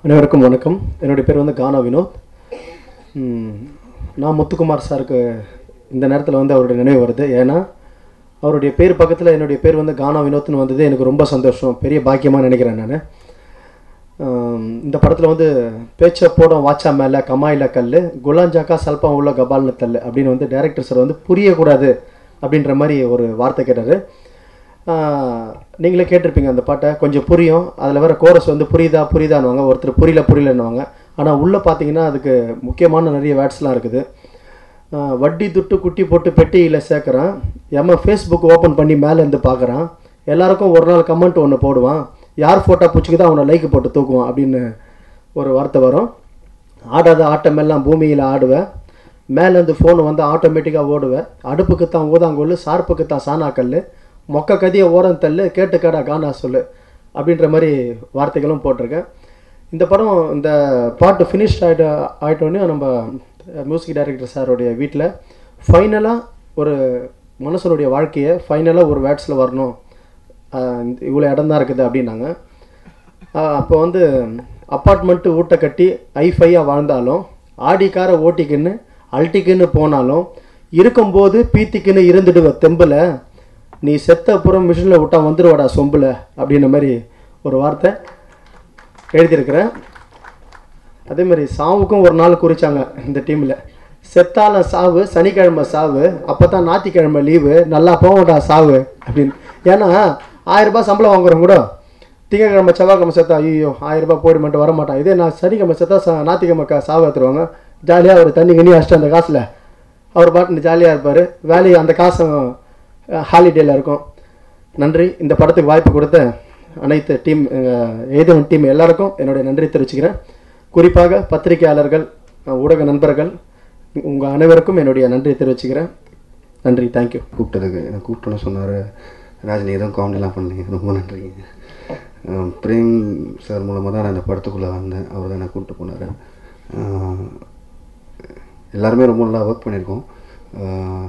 அனைவருக்கும் வணக்கம். என்னுடைய பேர் வந்து கானா வினோத். நான் முத்துக்குமார் சாருக்கு இந்த நேரத்தில் வந்து அவருடைய நினைவு வருது. ஏன்னா அவருடைய பேர் பக்கத்தில் என்னுடைய பேர் வந்து கானா வினோத்னு வந்தது எனக்கு ரொம்ப சந்தோஷம், பெரிய பாக்கியமாக நினைக்கிறேன். நான் இந்த படத்தில் வந்து பேச்ச போடும் வாச்சா மேலே கமாயில் கல் குலாஞ்சாக்கா சல்பம் உள்ள கபால்னு தள்ளு அப்படின்னு வந்து டைரக்டர் சார் வந்து புரியக்கூடாது அப்படின்ற மாதிரி ஒரு வார்த்தை கேட்டார். நீங்களே கேட்டிருப்பீங்க அந்த பாட்டை, கொஞ்சம் புரியும். அதில் வேறு கோரஸ் வந்து புரியுதான்னுவாங்க, ஒருத்தர் புரியலன்னுவாங்க. ஆனால் உள்ளே பார்த்தீங்கன்னா அதுக்கு முக்கியமான நிறைய வேர்ட்ஸ்லாம் இருக்குது. வட்டி துட்டு குட்டி போட்டு பெட்டியில் சேர்க்குறான், ஃபேஸ்புக் ஓப்பன் பண்ணி மேலேருந்து பார்க்குறான், எல்லாருக்கும் ஒரு நாள் கமெண்ட் ஒன்று போடுவான், யார் ஃபோட்டோ பிடிச்சிக்குதோ அவனை லைக் போட்டு தூக்குவான் அப்படின்னு ஒரு வார்த்தை வரும். ஆடாத ஆட்டமெல்லாம் பூமியில் ஆடுவேன், மேலேருந்து ஃபோனு வந்து ஆட்டோமேட்டிக்காக ஓடுவேன், அடுப்புக்கு தான் ஊதாங்கொல்லு சார்புக்கு தான் சாணாக்கல், மொக்க கதியை ஓரம் தள்ளு கேட்டு கடா கானா சொல்லு அப்படின்ற மாதிரி வார்த்தைகளும் போட்டிருக்கேன். இந்த படம் இந்த பாட்டு ஃபினிஷ் ஆகிட்டோன்னே நம்ம மியூசிக் டைரக்டர் சாருடைய வீட்டில் ஃபைனலாக ஒரு மனுஷனுடைய வாழ்க்கையை ஃபைனலாக ஒரு வேர்ட்ஸில் வரணும், இவ்வளோ இடம் தான் இருக்குது அப்படின்னாங்க. அப்போ வந்து அப்பார்ட்மெண்ட்டு ஊட்ட கட்டி ஐஃபையாக வாழ்ந்தாலும் ஆடிக்கார ஓட்டிக்குன்னு அல்ட்டிக்குன்னு போனாலும் இருக்கும்போது பீத்திக்குன்னு இருந்துடுவ தெம்பில், நீ செத்த அப்புறம் மிஷினில் விட்டா வந்துடுவாடா சொம்பில் அப்படின்ற மாதிரி ஒரு வார்த்தை எழுதியிருக்கிறேன். அதே மாதிரி சாவுக்கும் ஒரு நாள் குறித்தாங்க இந்த டீமில். செத்தால சாவு சனிக்கிழமை சாவு, அப்போ தான் ஞாயிற்றுக்கிழமை லீவு, நல்லா போகட்டா சாவு அப்படின்னு. ஏன்னா 1000 ரூபாய் சம்பளம் வாங்குறோம் கூட, திங்கக்கிழமை செவ்வாய்க்கிழமை செத்தா ஐயோ 1000 ரூபாய் போயிட மட்டும் வர மாட்டான். இதே நான் சனிக்கிழமை செத்தா ஞாயிற்றுக்கிழமை சாவு எடுத்துருவாங்க. ஜாலியாக அவர் தண்ணி கண்ணி அடிச்சிட்டு அந்த காசில் அவர் பாட்டுன்னு ஜாலியாக இருப்பார், வேலையை அந்த காசும் ஹாலிடேயில் இருக்கும். நன்றி. இந்த படத்துக்கு வாய்ப்பு கொடுத்த அனைத்து டீம் ஏதோன் டீம் எல்லாருக்கும் என்னுடைய நன்றி தெரிவிச்சுக்கிறேன். குறிப்பாக பத்திரிகையாளர்கள், ஊடக நண்பர்கள், உங்கள் அனைவருக்கும் என்னுடைய நன்றி தெரிவிச்சுக்கிறேன். நன்றி, தேங்க்யூ. கூப்பிட்டதுக்கு எனக்கு கூப்பிட்டோன்னு சொன்னார் ராஜ், நீ எதுவும் காமெடிலாம் பண்ணீங்க, ரொம்ப நன்றிங்க. பிரேம் சார் மூலமாக தான் நான் இந்த படத்துக்குள்ளே வந்தேன், அவர் தான் என்னை கூப்பிட்டு போனார். எல்லாருமே ரொம்ப நல்லா ஒர்க் பண்ணியிருக்கோம்.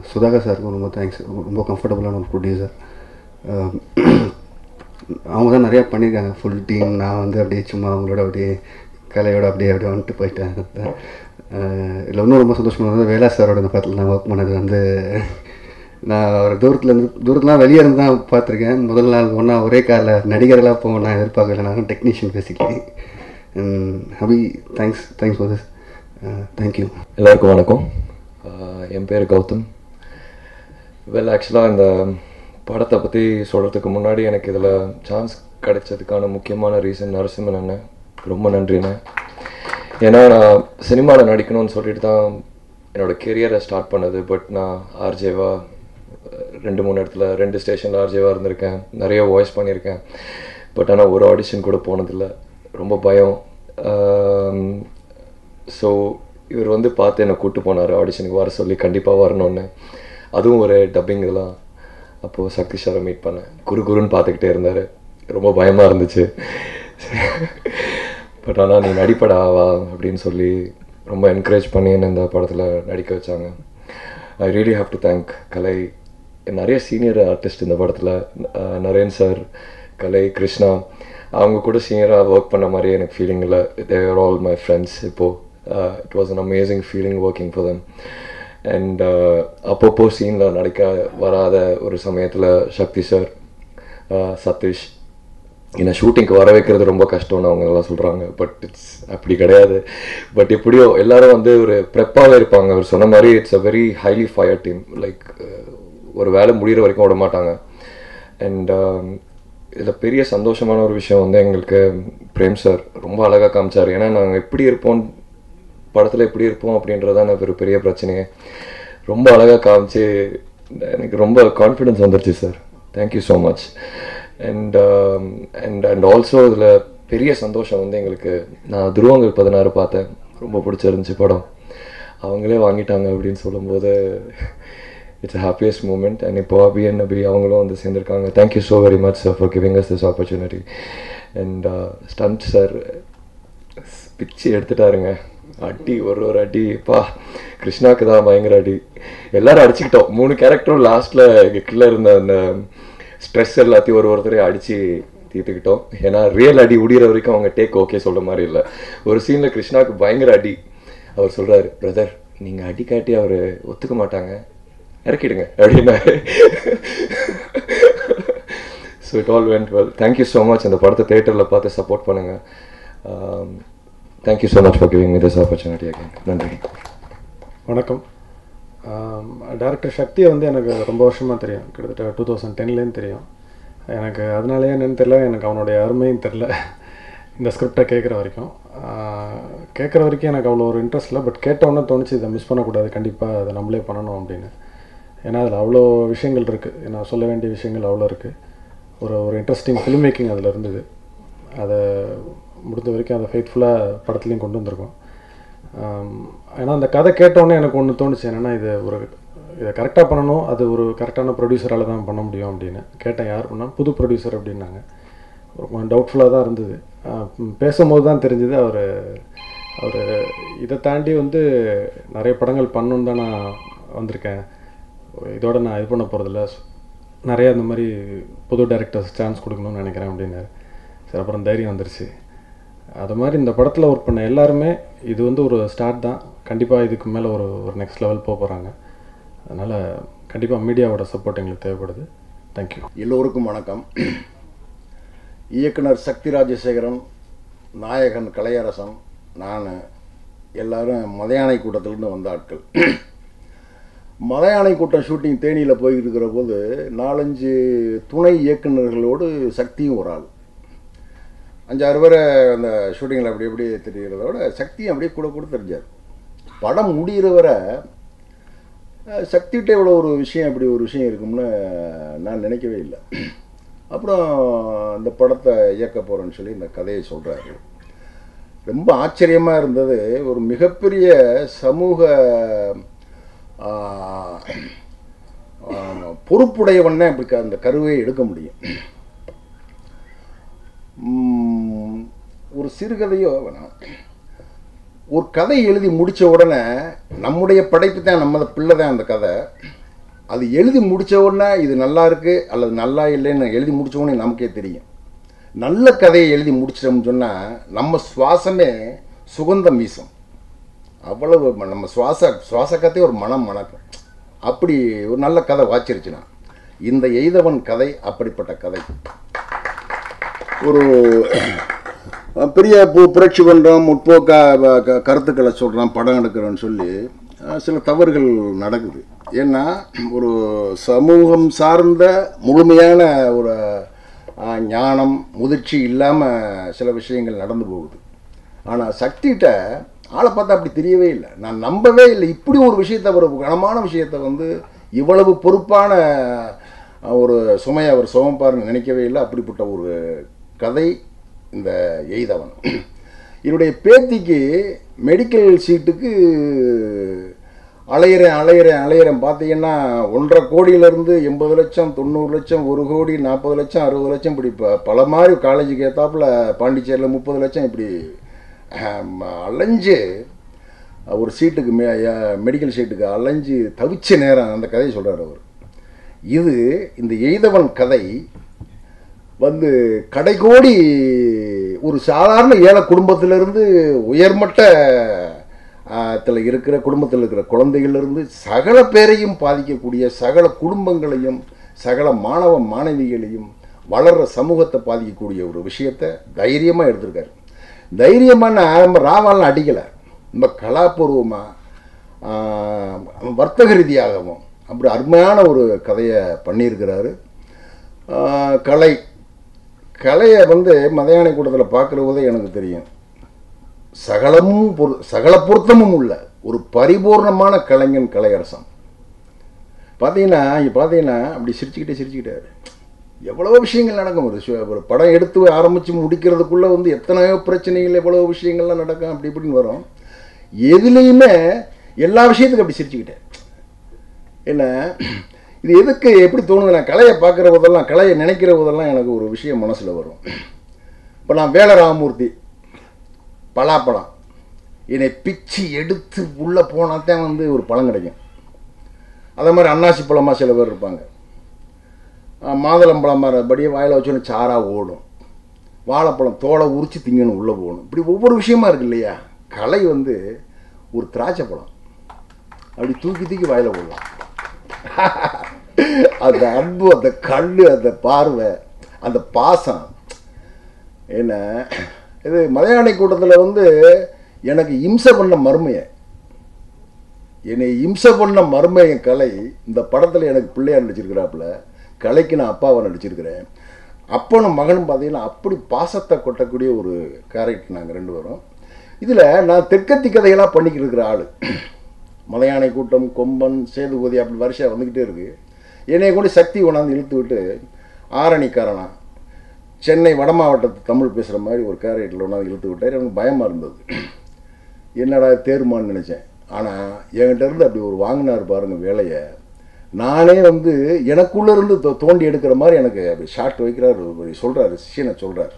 சுதாகர் சாருக்கும் ரொம்ப தேங்க்ஸ், ரொம்ப கம்ஃபர்டபுளான ஒரு ப்ரொடியூசர். அவங்க தான் நிறையா பண்ணியிருக்காங்க ஃபுல் டீம். நான் வந்து அப்படியே சும்மா அவங்களோட அப்படியே கலையோடு அப்படியே வந்துட்டு போயிட்டேன். இதில் இன்னும் ரொம்ப சந்தோஷமாக இருந்தது வேலா சாரோட இந்த படத்தில் நான் ஒர்க் பண்ணது வந்து, நான் ஒரு தூரத்துலாம் வெளியே இருந்து தான் பார்த்துருக்கேன். முதல் நாள் ஒன்றா ஒரே காரில் நடிகர்களாக போக நான் எதிர்பார்க்கல, நான் technician basically. Happy thanks for this. Thank you. எல்லாருக்கும் வணக்கம். என் பேர் கௌதம். ஆக்சுவலாக இந்த படத்தை பற்றி சொல்கிறதுக்கு முன்னாடி எனக்கு இதில் சான்ஸ் கிடைச்சதுக்கான முக்கியமான ரீசன் நரசிம்மன் அண்ணன், ரொம்ப நன்றிண்ணே. ஏன்னா நான் சினிமாவில் நடிக்கணும்னு சொல்லிட்டு தான் என்னோடய கெரியரை ஸ்டார்ட் பண்ணது. பட் நான் ஆர்ஜேவா 2-3 இடத்துல 2 ஸ்டேஷனில் ஆர்ஜேவாக இருந்திருக்கேன், நிறைய வாய்ஸ் பண்ணியிருக்கேன். பட் ஆனால் ஒரு ஆடிஷன் கூட போனதில்லை, ரொம்ப பயம். ஸோ இவர் வந்து பார்த்து என்னை கூப்பிட்டு போனார் ஆடிஷனுக்கு வர சொல்லி, கண்டிப்பாக வரணுன்னு. அதுவும் ஒரு டப்பிங் இதெல்லாம். அப்போது சக்தி சாரை மீட் பண்ணேன், குருன்னு பார்த்துக்கிட்டே இருந்தார், ரொம்ப பயமாக இருந்துச்சு. பட் ஆனால் நீ நடிப்படா வா அப்படின்னு சொல்லி ரொம்ப என்கரேஜ் பண்ணி என்னை இந்த படத்தில் நடிக்க வச்சாங்க. I really have to thank Kalai. நிறைய சீனியர் ஆர்டிஸ்ட் இந்த படத்தில், நரேன் சார், கலை, கிருஷ்ணா, அவங்க கூட சீனியராக ஒர்க் பண்ண மாதிரி எனக்கு ஃபீலிங் இல்லை. They are all my friends. இப்போது it was an amazing feeling working for them. And அப்பப்போ சீனில் நடிக்க வராத ஒரு சமயத்தில் சக்தி சார், சதீஷ் என்னை ஷூட்டிங்க்கு வர வைக்கிறது ரொம்ப கஷ்டம்னு அவங்க எல்லாம் சொல்கிறாங்க. பட் இட்ஸ் அப்படி கிடையாது. பட் எப்படியோ எல்லாரும் வந்து ஒரு ப்ரெப்பாகவே இருப்பாங்க. அவர் சொன்ன மாதிரி it's a very highly fire team. Like ஒரு வேலை முடிகிற வரைக்கும் விட மாட்டாங்க. அண்ட் இதில் பெரிய சந்தோஷமான ஒரு விஷயம் வந்து எங்களுக்கு பிரேம் சார் ரொம்ப அழகாக காமிச்சார். ஏன்னா நாங்கள் எப்படி இருப்போம் படத்தில் எப்படி இருப்போம் அப்படின்றதான் ஒரு பெரிய பிரச்சனையே. ரொம்ப அழகாக காமிச்சு எனக்கு ரொம்ப கான்ஃபிடென்ஸ் வந்துருச்சு sir. Thank you so much. And also இதில் பெரிய சந்தோஷம் வந்து எங்களுக்கு, நான் துருவங்கள் 16 பார்த்தேன், ரொம்ப பிடிச்சிருந்துச்சி படம். அவங்களே வாங்கிட்டாங்க அப்படின்னு சொல்லும்போது இட்ஸ் ஹாப்பியஸ்ட் மூமெண்ட். அண்ட் இப்போ அபி அண்ட் அபி அவங்களும் வந்து சேர்ந்துருக்காங்க. Thank you so very much sir for giving us this opportunity. And stunt sir பிச்சு எடுத்துட்டாருங்க, அடி ஒரு அடி பா. கிருஷ்ணாவுக்கு தான் பயங்கர அடி, எல்லாரும் அடிச்சுக்கிட்டோம். 3 கேரக்டரும் லாஸ்ட்டில் கீழே இருந்த அந்த ஸ்ட்ரெஸ் எல்லாத்தையும் ஒருத்தரையும் அடித்து தீர்த்துக்கிட்டோம். ஏன்னா ரியல் அடி உடிகிற வரைக்கும் அவங்க டேக் ஓகே சொல்கிற மாதிரி இல்லை. ஒரு சீனில் கிருஷ்ணாவுக்கு பயங்கர அடி. அவர் சொல்கிறாரு, பிரதர் நீங்கள் அடி காட்டி அவர் ஒத்துக்க மாட்டாங்க, இறக்கிடுங்க அப்படின்னாரு. So it all went well. Thank you so much. அந்த படத்தை தேட்டரில் பார்த்து சப்போர்ட் பண்ணுங்கள். Thank you so much for giving me this opportunity again. நன்றி. வணக்கம். டைரக்டர் சக்தியை வந்து எனக்கு ரொம்ப வருஷமாக தெரியும், கிட்டத்தட்ட 2010லேருந்து தெரியும் எனக்கு. அதனாலேயே என்னென்னு தெரில, எனக்கு அவனுடைய அருமையும் தெரில இந்த ஸ்கிரிப்டை கேட்குற வரைக்கும். எனக்கு அவ்வளோ ஒரு இன்ட்ரெஸ்ட் இல்லை. பட் கேட்டவுடனே தோணுச்சு இதை மிஸ் பண்ணக்கூடாது, கண்டிப்பாக அதை நம்மளே பண்ணணும் அப்படின்னு. ஏன்னா அதில் அவ்வளோ விஷயங்கள் இருக்குது, நான் சொல்ல வேண்டிய விஷயங்கள் அவ்வளோ இருக்குது. ஒரு இன்ட்ரெஸ்டிங் ஃபிலிம் மேக்கிங் அதில் இருந்தது. அதை முடிஞ்ச வரைக்கும் அதை ஃபெய்த்ஃபுல்லாக படத்துலேயும் கொண்டு வந்திருக்கோம். ஏன்னா அந்த கதை கேட்டோன்னே எனக்கு ஒன்று தோணுச்சு, என்னென்னா இதை கரெக்டாக பண்ணணும், அது ஒரு கரெக்டான ப்ரொடியூசரால் தான் பண்ண முடியும் அப்படின்னு கேட்டேன். யார் பண்ணால் புது ப்ரொடியூசர் அப்படின்னாங்க. கொஞ்சம் டவுட்ஃபுல்லாக தான் இருந்தது. பேசும்போது தான் தெரிஞ்சுது அவர் இதை தாண்டி வந்து நிறைய படங்கள் பண்ணணுன்னு தான் நான் வந்திருக்கேன், இதோட நான் இது பண்ண போகிறதில்ல, நிறையா இந்த மாதிரி புது டைரக்டர்ஸ் சான்ஸ் கொடுக்கணும்னு நினைக்கிறேன் அப்படின்னாரு. சரி, அப்புறம் தைரியம் வந்துருச்சு. அது மாதிரி இந்த படத்தில் ஒர்க் பண்ண எல்லாருமே இது வந்து ஒரு ஸ்டார்ட் தான். கண்டிப்பாக இதுக்கு மேலே ஒரு நெக்ஸ்ட் லெவல் போகிறாங்க. அதனால் கண்டிப்பாக மீடியாவோட சப்போர்ட் எங்களுக்கு தேவைப்படுது. தேங்க்யூ. எல்லோருக்கும் வணக்கம். இயக்குனர் சக்தி ராஜசேகரன், நாயகன் கலையரசன், நான் எல்லாரும் மதையானை கூட்டத்திலிருந்து வந்த ஆட்கள். மதையானை கூட்டம் ஷூட்டிங் தேனியில் போய்கிட்டு இருக்கிற போது 4-5 துணை இயக்குநர்களோடு சக்தியும் ஒரு ஆள், 5-6 பேரை அந்த ஷூட்டிங்கில் அப்படி எப்படி தெரிகிறத விட சக்தியும் அப்படியே கூட தெரிஞ்சார். படம் முடிகிற வரை சக்திகிட்ட இவ்வளோ ஒரு விஷயம், இப்படி ஒரு விஷயம் இருக்கும்னு நான் நினைக்கவே இல்லை. அப்புறம் இந்த படத்தை இயக்க போகிறேன்னு சொல்லி இந்த கதையை சொல்கிறாரு. ரொம்ப ஆச்சரியமாக இருந்தது. ஒரு மிகப்பெரிய சமூக பொறுப்புடையவன்னே இப்படி அந்த கருவையை எடுக்க முடியும். ஒரு சிறுகதையோ வேணாம், ஒரு கதை எழுதி முடித்த உடனே நம்முடைய படைப்பு தான், நம்ம பிள்ளை தான் அந்த கதை. அது எழுதி முடித்த உடனே இது நல்லா இருக்குது அல்லது நல்லா இல்லைன்னு எழுதி முடித்த உடனே நமக்கே தெரியும். நல்ல கதையை எழுதி முடிச்சிட்டோம்னு சொன்னால் நம்ம சுவாசமே சுகந்தம் வீசும். அவ்வளவு நம்ம சுவாச கதையே ஒரு மனம் மணக்கும். அப்படி ஒரு நல்ல கதை வாச்சிருச்சுன்னா இந்த எய்தவன் கதை அப்படிப்பட்ட கதை. ஒரு பெரிய புரட்சி பண்ணுறோம், முற்போக்கா கருத்துக்களை சொல்கிறான், படம் எடுக்கிறோன்னு சொல்லி சில தவறுகள் நடக்குது. ஏன்னா ஒரு சமூகம் சார்ந்த முழுமையான ஒரு ஞானம் முதிர்ச்சி இல்லாமல் சில விஷயங்கள் நடந்து போகுது. ஆனால் சக்திகிட்ட ஆளை பார்த்தா அப்படி தெரியவே இல்லை. நான் நம்பவே இல்லை இப்படி ஒரு விஷயத்தை, ஒரு கனமான விஷயத்தை வந்து இவ்வளவு பொறுப்பான ஒரு சுமையை அவர் சுமப்பாருன்னு நினைக்கவே இல்லை. அப்படிப்பட்ட ஒரு கதை இந்த எய்தவன். என்னுடைய பேத்திக்கு மெடிக்கல் சீட்டுக்கு அலையிறேன் பார்த்தீங்கன்னா 1.5 கோடியிலேருந்து 80 லட்சம், 90 லட்சம், 1 கோடி, 40 லட்சம், 60 லட்சம், இப்படி பல மாதிரி காலேஜுக்கு ஏற்றாப்புல பாண்டிச்சேரியில் 30 லட்சம், இப்படி அலைஞ்சு ஒரு சீட்டுக்கு மெடிக்கல் சீட்டுக்கு அலைஞ்சு தவிச்ச நேரம் அந்த கதையை சொல்கிறார் அவர். இது இந்த எய்தவன் கதை வந்து கடைகோடி ஒரு சாதாரண ஏழை குடும்பத்திலிருந்து உயர்மட்ட இருக்கிற குடும்பத்தில் இருக்கிற குழந்தைகளிலிருந்து சகல பேரையும் பாதிக்கக்கூடிய, சகல குடும்பங்களையும் சகல மாணவ மாணவிகளையும் வளர்கிற சமூகத்தை பாதிக்கக்கூடிய ஒரு விஷயத்தை தைரியமாக எடுத்திருக்காரு. தைரியமான நம்ம ராவாலாம் அடிக்கலை, ரொம்ப கலாபூர்வமாக வர்த்தக ரீதியாகவும் அப்படி அருமையான ஒரு கதையை பண்ணியிருக்கிறாரு. கலையை வந்து மதையானை கூட்டத்தில் பார்க்குற போதே எனக்கு தெரியும், சகல பொருத்தமும் உள்ள ஒரு பரிபூர்ணமான கலைஞன் கலையரசன். பார்த்தீங்கன்னா அப்படி சிரிச்சுக்கிட்டாரு. எவ்வளவோ விஷயங்கள் நடக்கும். ஒரு படம் எடுத்து ஆரம்பித்து முடிக்கிறதுக்குள்ளே வந்து எத்தனையோ பிரச்சனைகள், எவ்வளோ விஷயங்கள்லாம் நடக்கும், அப்படி இப்படின்னு வரும். எதுலேயுமே எல்லா விஷயத்துக்கும் அப்படி சிரிச்சுக்கிட்டேன். என்ன இது எதுக்கு எப்படி தோணுது? நான் கலையை பார்க்குற போதெல்லாம், கலையை நினைக்கிற போதெல்லாம் எனக்கு ஒரு விஷயம் மனசில் வரும். இப்போ நான் வேலராமூர்த்தி பலாப்பழம் என்னை பிச்சு எடுத்து உள்ளே போனால் தான் வந்து ஒரு பழம் கிடைக்கும். அதே மாதிரி அன்னாசி பழமாக சில பேர் இருப்பாங்க, மாதுளம்பழம் மரபடியே வாயில் வச்சோன்னு சாராக ஓடும். வாழைப்பழம் தோலை உரிச்சு திங்கணும் உள்ளே போகணும். இப்படி ஒவ்வொரு விஷயமா இருக்கு இல்லையா. கலை வந்து ஒரு திராட்சை பழம் அப்படி தூக்கி தூக்கி வாயில போடலாம். அந்த அன்பு, அந்த கண்ணு, அந்த பார்வை, அந்த பாசம். என்ன இது மலையாளி கூட்டத்தில் வந்து எனக்கு இம்சை பண்ண மருமையை, என்னை இம்சை பண்ண மருமையை கலை இந்த படத்தில் எனக்கு பிள்ளையா நடிச்சிருக்கிறாப்புல. கலைக்கு நான் அப்பாவை நடிச்சிருக்கிறேன். அப்பனும் மகனும் பார்த்தீங்கன்னா அப்படி பாசத்தை கொட்டக்கூடிய ஒரு கேரக்டர் நாங்கள் 2 பேரும். இதில் நான் தெற்கத்தி கதைகளாக பண்ணிக்கிட்டு இருக்கிற ஆள். மலையாளி கூட்டம், கொம்பன், சேதுபதி அப்படி வரிசையாக வந்துக்கிட்டே இருக்குது. என்னை கூட சக்தி கொண்டாந்து இழுத்து விட்டு ஆரணிக்காரனா சென்னை வட மாவட்டத்து தமிழ் பேசுகிற மாதிரி ஒரு கேரக்டரில் ஒன்றாவது இழுத்து விட்டார். எனக்கு பயமாக இருந்தது. என்னடா தேர்மான்னு நினச்சேன். ஆனால் என்கிட்ட இருந்து அப்படி ஒரு வாங்கினார் பாருங்கள் வேலையை. நானே வந்து எனக்குள்ளே இருந்து தோண்டி எடுக்கிற மாதிரி எனக்கு அப்படி ஷார்ட் வைக்கிறார், சொல்கிறாரு, சீனை சொல்கிறார்.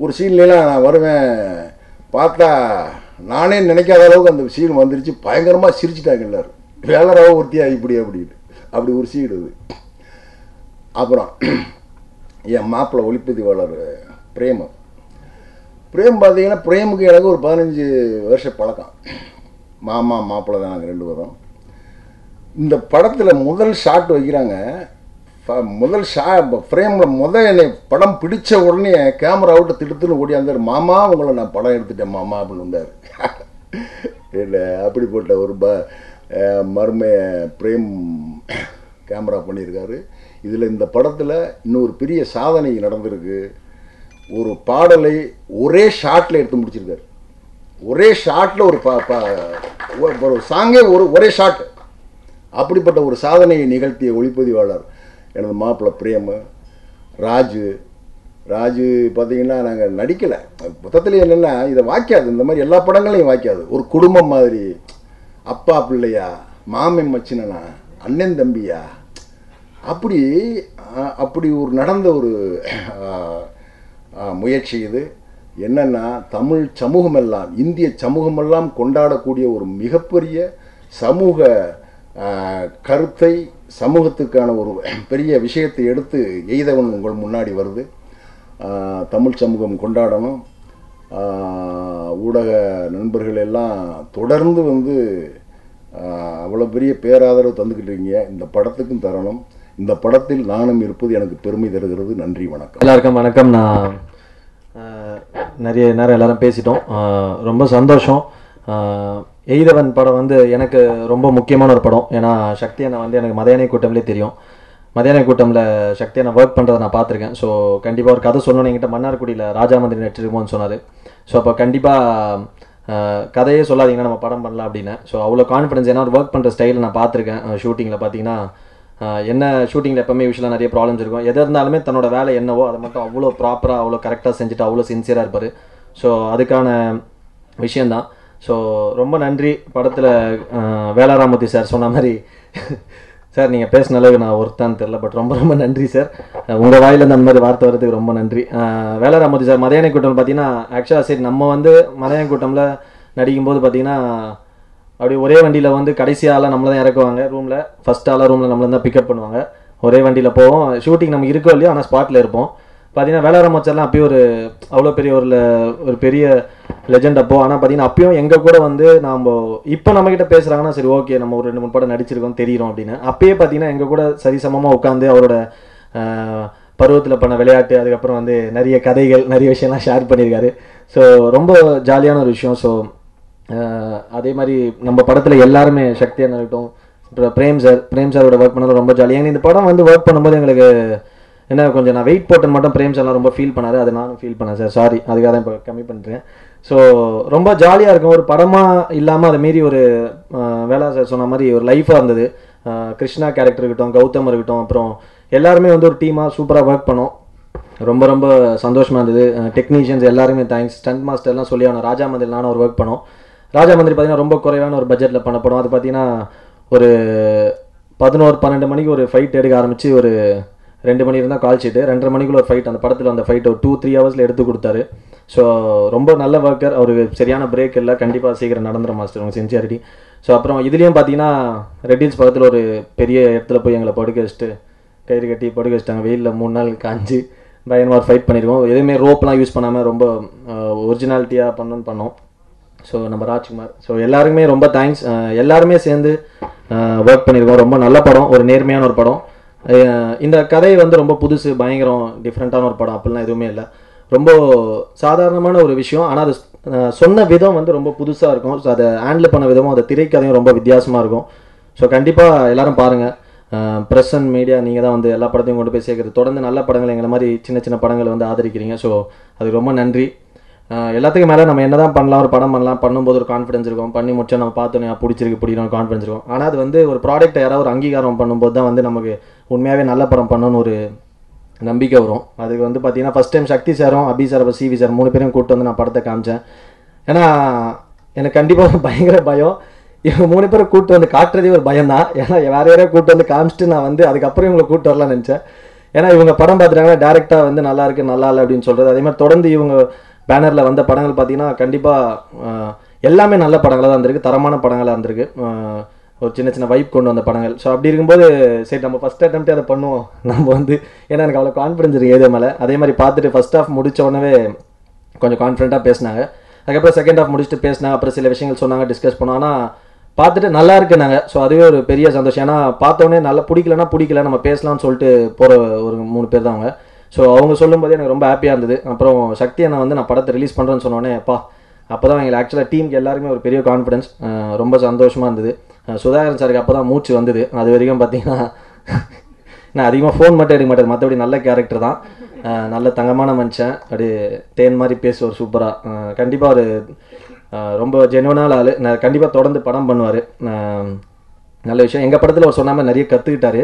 ஒரு சீன்லாம் நான் வருவேன், பார்த்தா நானே நினைக்காத அளவுக்கு அந்த சீன் வந்துருச்சு. பயங்கரமாக சிரிச்சிட்டாங்க எல்லோரும். வேலராவோ ஒருத்தியா இப்படி அப்படின்னு அப்படி ஒரு சீன் அது. அப்புறம் என் மாப்பிள்ளை ஒளிப்பதிவாளர் பிரேம் பார்த்தீங்கன்னா, பிரேமுக்கு எனக்கு ஒரு 15 வருஷ பழக்கம். மாமா மாப்பிள்ளை தான் நாங்கள் 2 பேரும். இந்த படத்தில் முதல் ஷாட் வைக்கிறாங்க. முதல் ஃப்ரேமில் என்னை படம் பிடிச்ச உடனே கேமரா விட்டு திடுத்துன்னு ஓடியாந்தார். மாமா உங்களை நான் படம் எடுத்துட்டேன் மாமா அப்படின்னு வந்தார். இல்லை அப்படிப்பட்ட ஒரு மருமைய பிரேம் கேமரா பண்ணியிருக்காரு. இதில் இந்த படத்தில் இன்னொரு பெரிய சாதனை நடந்திருக்கு. ஒரு பாடலை ஒரே ஷாட்டில் எடுத்து முடிச்சிருக்காரு. ஒரே ஷாட்டில் ஒரு சாங்கே ஒரே ஷாட். அப்படிப்பட்ட ஒரு சாதனையை நிகழ்த்திய ஒளிப்பதிவாளர் எனது மாப்பிள்ளை பிரேமு. ராஜு பார்த்தீங்கன்னா நாங்கள் நடிக்கலை. மொத்தத்தில் என்னென்னா இதை வாய்க்காது, இந்த மாதிரி எல்லா படங்களையும் வாய்க்காது. ஒரு குடும்பம் மாதிரி, அப்பா பிள்ளையா, மாமன் மச்சினனா, அண்ணன் தம்பியா, அப்படி ஒரு நடந்த ஒரு முயற்சி இது. என்னென்னா தமிழ் சமூகமெல்லாம், இந்திய சமூகமெல்லாம் கொண்டாடக்கூடிய ஒரு மிகப்பெரிய சமூக கருத்தை, சமூகத்துக்கான ஒரு பெரிய விஷயத்தை எடுத்து எய்தவன் உங்கள் முன்னாடி வருது. தமிழ் சமூகம் கொண்டாடணும். ஊடக நண்பர்கள் எல்லாம் தொடர்ந்து வந்து அவ்வளோ பெரிய பேராதரவு தந்துக்கிட்டு இருக்கீங்க. இந்த படத்துக்கும் தரணும். இந்த படத்தில் நானும் இருப்பது எனக்கு பெருமை தருகிறது. நன்றி, வணக்கம். எல்லாருக்கும் வணக்கம். நான் நிறைய நேரம் எல்லாரும் பேசிட்டோம். ரொம்ப சந்தோஷம். எய்தவன் படம் வந்து எனக்கு ரொம்ப முக்கியமான ஒரு படம். ஏன்னா சக்தி அண்ணா வந்து எனக்கு மதியானை கூட்டம்லேயே தெரியும். மதியானை கூட்டமில் சக்தி அண்ணா ஒர்க் பண்ணுறதை நான் பார்த்துருக்கேன். ஸோ கண்டிப்பாக ஒரு கதை சொல்லணும் என்கிட்ட மன்னார்குடியில் ராஜா மந்திரி நடிச்சிருக்கோன்னு சொன்னார். ஸோ அப்போ கண்டிப்பாக கதையே சொல்லாதீங்கன்னா நம்ம படம் பண்ணலாம் அப்படின்னு. ஸோ அவ்வளோ கான்ஃபிடன்ஸ். ஏன்னா ஒரு ஒர்க் பண்ணுற ஸ்டைலில் நான் பார்த்துருக்கேன். ஷூட்டிங்கில் பார்த்தீங்கன்னா என்ன ஷூட்டிங்கில் எப்போவுமே யூஸ்வலாக நிறைய ப்ராப்ளம்ஸ் இருக்கும். எது இருந்தாலுமே தன்னோட வேலை என்னவோ அதை மட்டும் அவ்வளோ ப்ராப்பராக அவ்வளோ கரெக்டாக செஞ்சுட்டு அவ்வளோ சின்சியராக இருப்பார். ஸோ அதுக்கான விஷயந்தான். ஸோ ரொம்ப நன்றி. படத்தில் வேலாராமூர்த்தி சார் சொன்ன மாதிரி சார் நீங்கள் பேசின அளவுக்கு நான் ஒருத்தான்னு தெரில, பட் ரொம்ப ரொம்ப நன்றி சார். உங்கள் வாயிலேருந்து அந்த மாதிரி வார்த்தை வரதுக்கு ரொம்ப நன்றி. வேலாராமூர்த்தி சார் மதியானை கூட்டம் பார்த்தீங்கன்னா ஆக்சுவலாக சரி நம்ம வந்து மதியானை கூட்டமில் நடிக்கும்போது பார்த்தீங்கன்னா அப்படி ஒரே வண்டியில் வந்து கடைசி ஆளாக நம்மளை தான் இறக்குவாங்க. ரூமில் ஃபஸ்ட் ஆளாக ரூமில் நம்மளை தான் பிக்கப் பண்ணுவாங்க. ஒரே வண்டியில் போவோம். ஷூட்டிங் நமக்கு இருக்கோ இல்லையோ, ஆனால் ஸ்பாட்டில் இருப்போம். பார்த்தீங்கன்னா வேலாராமச்சர்லாம் அப்பயும் அவ்வளோ பெரிய ஒரு பெரிய லெஜெண்ட் அப்போ. ஆனால் பார்த்தீங்கன்னா அப்பயும் எங்கள் கூட வந்து நம்ம இப்போ நம்மக்கிட்ட பேசுகிறாங்கன்னா சரி ஓகே நம்ம ஒரு 2-3 படம் நடிச்சிருக்கோம் தெரியும் அப்படின்னு. அப்பயே பார்த்தீங்கன்னா எங்கள் கூட சரிசமமாக உட்காந்து அவரோட பருவத்தில் பண்ண விளையாட்டு, அதுக்கப்புறம் வந்து நிறைய கதைகள், நிறைய விஷயம்லாம் ஷேர் பண்ணியிருக்காரு. ஸோ ரொம்ப ஜாலியான ஒரு விஷயம். ஸோ அதே மாதிரி நம்ம படத்தில் எல்லாருமே சக்தியாக இருக்கட்டும், அப்புறம் பிரேம் சாரோட ஒர்க் பண்ணது ரொம்ப ஜாலி. ஏன்னா இந்த படம் வந்து ஒர்க் பண்ணும்போது எங்களுக்கு என்ன கொஞ்சம் நான் வெயிட் போட்டேன்னு மட்டும் பிரேம் சார்லாம் ரொம்ப ஃபீல் பண்ணார். அது நானும் ஃபீல் பண்ணேன் சார், சாரி, அதுக்காக தான் இப்போ கம்மி பண்ணுறேன். ஸோ ரொம்ப ஜாலியாக இருக்கும். ஒரு படமாக இல்லாமல் அதை மீறி ஒரு வேளா சார் சொன்ன மாதிரி ஒரு லைஃபாக இருந்தது. கிருஷ்ணா கேரக்டர் இருக்கட்டும், கௌதம் இருக்கட்டும், அப்புறம் எல்லாருமே வந்து ஒரு டீமாக சூப்பராக ஒர்க் பண்ணோம். ரொம்ப ரொம்ப சந்தோஷமாக இருந்தது. டெக்னீஷியன்ஸ் எல்லாருமே தேங்க்ஸ். ஸ்டண்ட் மாஸ்டர்லாம் சொல்லி அவனை ராஜா மந்திரி நானும் ஒரு ஒர்க் பண்ணோம். ராஜா மந்திரி பார்த்தீங்கன்னா ரொம்ப குறைவான ஒரு பட்ஜெட்டில் பண்ண படம். அது பார்த்தீங்கன்னா ஒரு 11-12 மணிக்கு ஒரு ஃபைட் எடுக்க ஆரம்பித்து ஒரு 2 மணி இருந்தால் கால் ஷீட்டு, 2:30 மணிக்குள்ள ஒரு ஃபைட். அந்த படத்தில் அந்த ஃபைட் ஒரு 2-3 ஹவர்ஸில் எடுத்து கொடுத்தாரு. ஸோ ரொம்ப நல்ல ஒர்க்கர். அவருக்கு சரியான பிரேக் இல்லை. கண்டிப்பாக சீக்கிரம் நடந்துடும் மாஸ்டர் உங்கள் சின்சியாரிட்டி. ஸோ அப்புறம் இதுலேயும் பார்த்தீங்கன்னா ரெட்டில்ஸ் பக்கத்தில் ஒரு பெரிய இடத்துல போய் எங்களை படுக்க வச்சுட்டு கயிறு கட்டி படுக்க வச்சுட்டாங்க. வெயிலில் 3 நாள் காஞ்சி பயங்கரமாக ஃபைட் பண்ணியிருக்கோம். எதுவுமே ரோப்லாம் யூஸ் பண்ணாமல் ரொம்ப ஒரிஜினாலிட்டியாக பண்ணோம். ஸோ நம்ம ராஜ்குமார், ஸோ எல்லாருக்குமே ரொம்ப தேங்க்ஸ். எல்லாருமே சேர்ந்து ஒர்க் பண்ணியிருக்கோம். ரொம்ப நல்ல படம், ஒரு நேர்மையான ஒரு படம். இந்த கதை வந்து ரொம்ப புதுசு, பயங்கரம் டிஃப்ரெண்ட்டான ஒரு படம் அப்படிலாம் எதுவுமே இல்லை. ரொம்ப சாதாரணமான ஒரு விஷயம், ஆனால் அது சொன்ன விதம் வந்து ரொம்ப புதுசாக இருக்கும். ஸோ அதை ஹேண்டில் பண்ண விதமும் அந்த திரைக்கதையும் ரொம்ப வித்தியாசமாக இருக்கும். ஸோ கண்டிப்பாக எல்லாரும் பாருங்கள். ப்ரெஸ் அண்ட் மீடியா நீங்கள் தான் வந்து எல்லா படத்தையும் கொண்டு போய் சேர்க்குறது. தொடர்ந்து நல்ல படங்கள் எங்களை மாதிரி சின்ன சின்ன படங்களை வந்து ஆதரிக்கிறீங்க. ஸோ அதுக்கு ரொம்ப நன்றி. எல்லாத்துக்கும் மேலே நம்ம என்ன தான் பண்ணலாம், ஒரு படம் பண்ணலாம், பண்ணும்போது ஒரு கான்ஃபிடன்ஸ் இருக்கும். பண்ணி முடிச்சா நம்ம பார்த்தோன்னே பிடிச்சிருக்கு கான்ஃபிடன்ஸ் இருக்கும். ஆனால் அது வந்து ஒரு ப்ராடக்ட்டை யாராவது ஒரு அங்கீகாரம் பண்ணும்போது தான் வந்து நமக்கு உண்மையாகவே நல்ல படம் பண்ணணும்னு ஒரு நம்பிக்கை வரும். அதுக்கு வந்து பார்த்தீங்கன்னா ஃபஸ்ட் டைம் சக்தி சாரும் அபி சார் அப்புறம் சிவி சார் 3 பேரும் கூப்பிட்டு வந்து நான் படத்தை காமிச்சேன். ஏன்னா எனக்கு கண்டிப்பாக பயங்கர பயம். இவங்க 3 பேரை கூப்பிட்டு வந்து காட்டுறதே ஒரு பயம் தான். ஏன்னா வேறு யாரையோ கூப்பிட்டு வந்து காமிச்சிட்டு நான் வந்து அதுக்கப்புறம் இவங்களை கூப்பிட்டு வரலாம்னு நினச்சேன். ஏன்னா இவங்க படம் பார்த்துட்டாங்கன்னா டேரெக்டாக வந்து நல்லா இருக்குது நல்லா இல்லை அப்படின்னு சொல்கிறது. அதே மாதிரி தொடர்ந்து இவங்க பேனரில் வந்த படங்கள் பார்த்தீங்கன்னா கண்டிப்பாக எல்லாமே நல்ல படங்களாக தான் இருந்திருக்கு, தரமான படங்களாக இருந்திருக்கு. ஒரு சின்ன சின்ன வைப் கொண்டு வந்த படங்கள். ஸோ அப்படி இருக்கும்போது சரி நம்ம ஃபஸ்ட் அட்டம்ப்டே அதை பண்ணுவோம் நம்ம வந்து. ஏன்னா எனக்கு அவ்வளோ கான்ஃபிடன்ஸ் இருக்குது ஏதோ மேலே. அதே மாதிரி பார்த்துட்டு ஃபஸ்ட் ஹாஃப் முடிச்ச உடனே கொஞ்சம் கான்ஃபிடென்ட்டாக பேசினாங்க. அதுக்கப்புறம் செகண்ட் ஹாஃப் முடிச்சுட்டு பேசினாங்க. அப்புறம் சில விஷயங்கள் சொன்னாங்க, டிஸ்கஸ் பண்ணோம். ஆனால் பார்த்துட்டு நல்லா இருக்குனாங்க. ஸோ அதுவே ஒரு பெரிய சந்தோஷம். ஏன்னா பார்த்தோன்னே நல்லா பிடிக்கல நம்ம பேசலாம்னு சொல்லிட்டு போகிற ஒரு 3 பேர் தான் அவங்க. ஸோ அவங்க சொல்லும்போது எனக்கு ரொம்ப ஹாப்பியாக இருந்தது. அப்புறம் சக்தி அண்ணா வந்து நான் படத்தை ரிலீஸ் பண்ணுறேன்னு சொன்னோன்னே அப்போ தான் எங்களுக்கு ஆக்சுவலாக டீமுக்கு எல்லாருமே ஒரு பெரிய கான்ஃபிடன்ஸ், ரொம்ப சந்தோஷமாக இருந்தது. சுதாகரன் சாருக்கு அப்போ தான் மூச்சு வந்தது. அது வரைக்கும் பார்த்தீங்கன்னா நான் அதிகமாக ஃபோன் மட்டும் எடுக்க மாட்டேன், மற்றபடி நல்ல கேரக்டர் தான், நல்ல தங்கமான மனுஷன், அப்படியே தேன் மாதிரி பேசுவார் சூப்பராக. கண்டிப்பாக ஒரு ரொம்ப ஜெனுவனான ஆள். நான் கண்டிப்பாக தொடர்ந்து படம் பண்ணுவார். நல்ல விஷயம். எங்கள் படத்தில் அவர் சொன்னாமல் நிறைய கற்றுக்கிட்டாரு.